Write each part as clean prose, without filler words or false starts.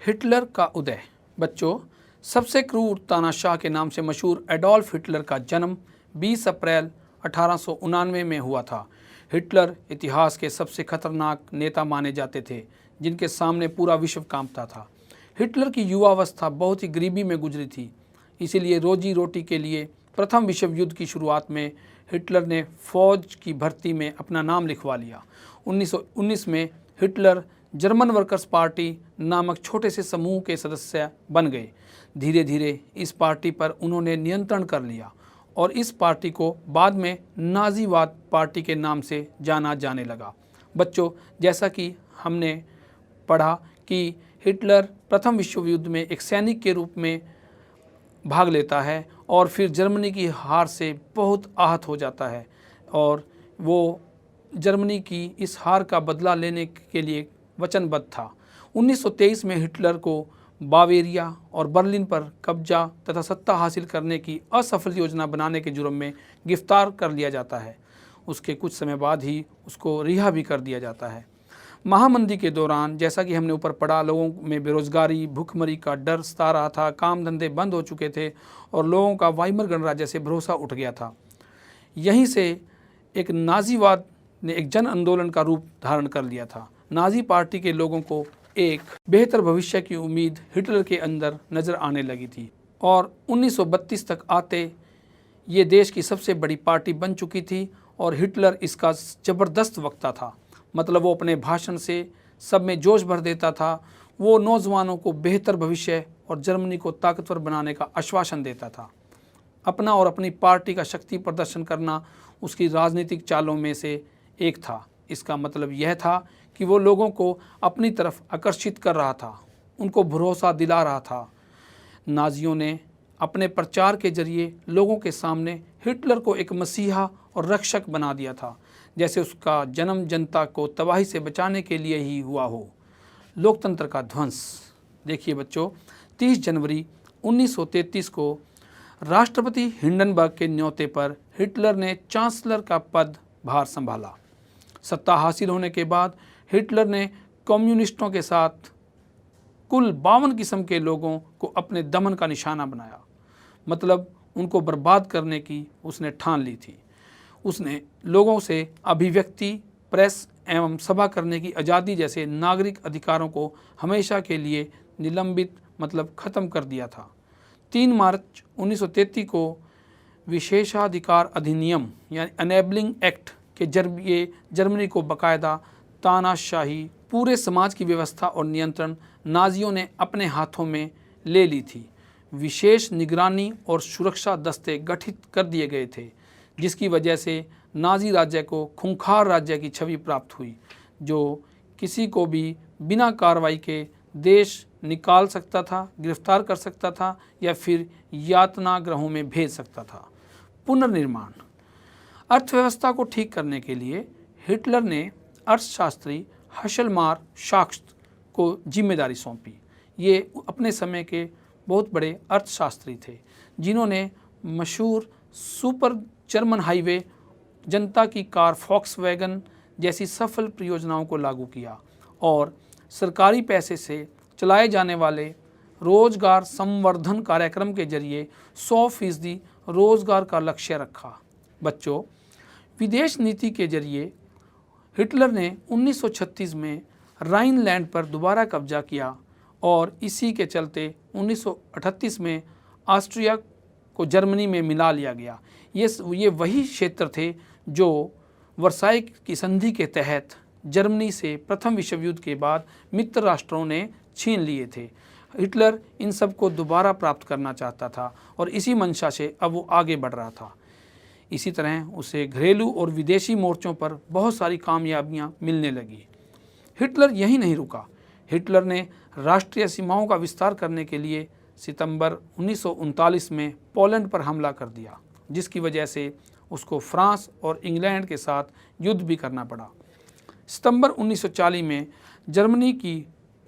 Hitler का उदय। बच्चों, सबसे क्रूर तानाशाह के नाम से मशहूर एडोल्फ हिटलर का जन्म 20 अप्रैल 1899 में हुआ था। हिटलर इतिहास के सबसे खतरनाक नेता माने जाते थे, जिनके सामने पूरा विश्व कांपता था। हिटलर की युवावस्था बहुत ही गरीबी में गुजरी थी, इसीलिए रोजी रोटी के लिए प्रथम विश्व युद्ध की शुरुआत में हिटलर ने फौज की भर्ती में अपना नाम लिखवा लिया। 1919 में हिटलर जर्मन वर्कर्स पार्टी नामक छोटे से समूह के सदस्य बन गए। धीरे धीरे इस पार्टी पर उन्होंने नियंत्रण कर लिया और इस पार्टी को बाद में नाजीवाद पार्टी के नाम से जाना जाने लगा। बच्चों, जैसा कि हमने पढ़ा कि हिटलर प्रथम विश्व युद्ध में एक सैनिक के रूप में भाग लेता है और फिर जर्मनी की हार से बहुत आहत हो जाता है और वो जर्मनी की इस हार का बदला लेने के लिए वचनबद्ध था। 1923 में हिटलर को बावेरिया और बर्लिन पर कब्जा तथा सत्ता हासिल करने की असफल योजना बनाने के जुर्म में गिरफ्तार कर लिया जाता है। उसके कुछ समय बाद ही उसको रिहा भी कर दिया जाता है। महामंदी के दौरान, जैसा कि हमने ऊपर पढ़ा, लोगों में बेरोजगारी, भूखमरी का डर सता रहा था, काम धंधे बंद हो चुके थे और लोगों का वाइमर गणराज्य से भरोसा उठ गया था। यहीं से एक नाजीवाद ने एक जन आंदोलन का रूप धारण कर लिया था। नाजी पार्टी के लोगों को एक बेहतर भविष्य की उम्मीद हिटलर के अंदर नज़र आने लगी थी और 1932 तक आते ये देश की सबसे बड़ी पार्टी बन चुकी थी और हिटलर इसका ज़बरदस्त वक्ता था। मतलब वो अपने भाषण से सब में जोश भर देता था। वो नौजवानों को बेहतर भविष्य और जर्मनी को ताकतवर बनाने का आश्वासन देता था। अपना और अपनी पार्टी का शक्ति प्रदर्शन करना उसकी राजनीतिक चालों में से एक था। इसका मतलब यह था कि वो लोगों को अपनी तरफ आकर्षित कर रहा था, उनको भरोसा दिला रहा था। नाजियों ने अपने प्रचार के जरिए लोगों के सामने हिटलर को एक मसीहा और रक्षक बना दिया था, जैसे उसका जन्म जनता को तबाही से बचाने के लिए ही हुआ हो। लोकतंत्र का ध्वंस। देखिए बच्चों, 30 जनवरी 1933 को राष्ट्रपति हिंडनबर्ग के न्योते पर हिटलर ने चांसलर का पद भार संभाला। सत्ता हासिल होने के बाद हिटलर ने कम्युनिस्टों के साथ कुल 52 किस्म के लोगों को अपने दमन का निशाना बनाया। मतलब उनको बर्बाद करने की उसने ठान ली थी। उसने लोगों से अभिव्यक्ति, प्रेस एवं सभा करने की आज़ादी जैसे नागरिक अधिकारों को हमेशा के लिए निलंबित मतलब ख़त्म कर दिया था। 3 मार्च 1933 को विशेषाधिकार अधिनियम यानी अनेबलिंग एक्ट के जरिए जर्मनी को बाकायदा तानाशाही पूरे समाज की व्यवस्था और नियंत्रण नाजियों ने अपने हाथों में ले ली थी। विशेष निगरानी और सुरक्षा दस्ते गठित कर दिए गए थे, जिसकी वजह से नाजी राज्य को खूंखार राज्य की छवि प्राप्त हुई, जो किसी को भी बिना कार्रवाई के देश निकाल सकता था, गिरफ्तार कर सकता था या फिर यातना गृहों में भेज सकता था। पुनर्निर्माण। अर्थव्यवस्था को ठीक करने के लिए हिटलर ने अर्थशास्त्री हशलमार शाक्स को जिम्मेदारी सौंपी। ये अपने समय के बहुत बड़े अर्थशास्त्री थे, जिन्होंने मशहूर सुपर जर्मन हाईवे, जनता की कार फॉक्सवैगन जैसी सफल परियोजनाओं को लागू किया और सरकारी पैसे से चलाए जाने वाले रोजगार संवर्धन कार्यक्रम के जरिए 100% रोजगार का लक्ष्य रखा। बच्चों, विदेश नीति के जरिए हिटलर ने 1936 में राइनलैंड पर दोबारा कब्जा किया और इसी के चलते 1938 में ऑस्ट्रिया को जर्मनी में मिला लिया गया। ये वही क्षेत्र थे जो वर्साई की संधि के तहत जर्मनी से प्रथम विश्व युद्ध के बाद मित्र राष्ट्रों ने छीन लिए थे। हिटलर इन सब को दोबारा प्राप्त करना चाहता था और इसी मंशा से अब वो आगे बढ़ रहा था। इसी तरह उसे घरेलू और विदेशी मोर्चों पर बहुत सारी कामयाबियां मिलने लगी। हिटलर यहीं नहीं रुका। हिटलर ने राष्ट्रीय सीमाओं का विस्तार करने के लिए सितंबर 1939 में पोलैंड पर हमला कर दिया, जिसकी वजह से उसको फ्रांस और इंग्लैंड के साथ युद्ध भी करना पड़ा। सितंबर 1940 में जर्मनी की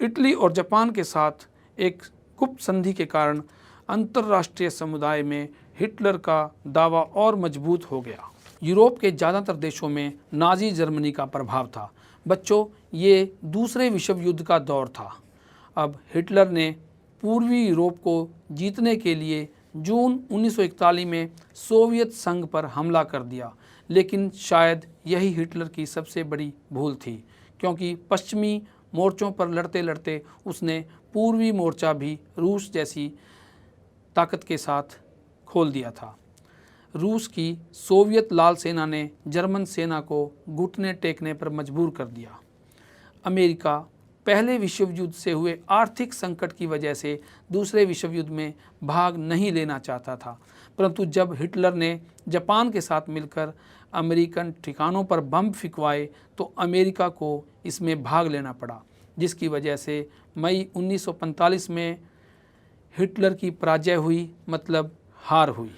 इटली और जापान के साथ एक गुप्त संधि के कारण अंतर्राष्ट्रीय समुदाय में हिटलर का दावा और मजबूत हो गया। यूरोप के ज़्यादातर देशों में नाजी जर्मनी का प्रभाव था। बच्चों, ये दूसरे विश्व युद्ध का दौर था। अब हिटलर ने पूर्वी यूरोप को जीतने के लिए जून 1941 में सोवियत संघ पर हमला कर दिया, लेकिन शायद यही हिटलर की सबसे बड़ी भूल थी, क्योंकि पश्चिमी मोर्चों पर लड़ते लड़ते उसने पूर्वी मोर्चा भी रूस जैसी ताकत के साथ खोल दिया था। रूस की सोवियत लाल सेना ने जर्मन सेना को घुटने टेकने पर मजबूर कर दिया। अमेरिका पहले विश्व युद्ध से हुए आर्थिक संकट की वजह से दूसरे विश्व युद्ध में भाग नहीं लेना चाहता था, परंतु जब हिटलर ने जापान के साथ मिलकर अमेरिकन ठिकानों पर बम फिकवाए तो अमेरिका को इसमें भाग लेना पड़ा, जिसकी वजह से मई 1945 में हिटलर की पराजय हुई, मतलब हार हुई।